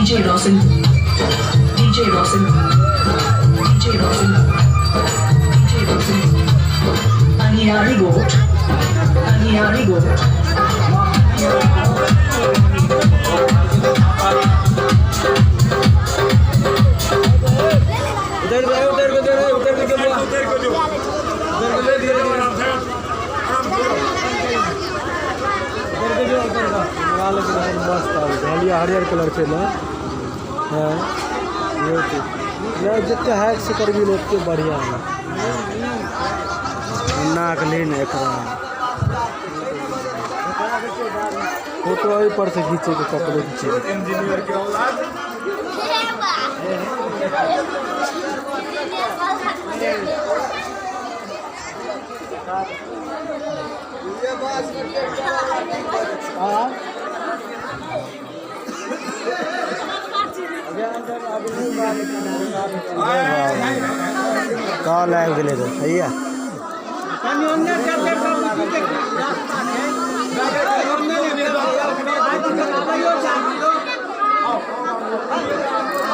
DJ Rosin, DJ Rosin, DJ Rosin, DJ Rosin. Aniari Goat, Aniari Goat. हरियर colour के ना हाँ ये जितने हैक से कर भी उतने बढ़िया है नाक लेन एक फोटो वही पर से खींचे के कपड़े खींचे इंजीनियर के औलाद कॉल आए गए तो भैया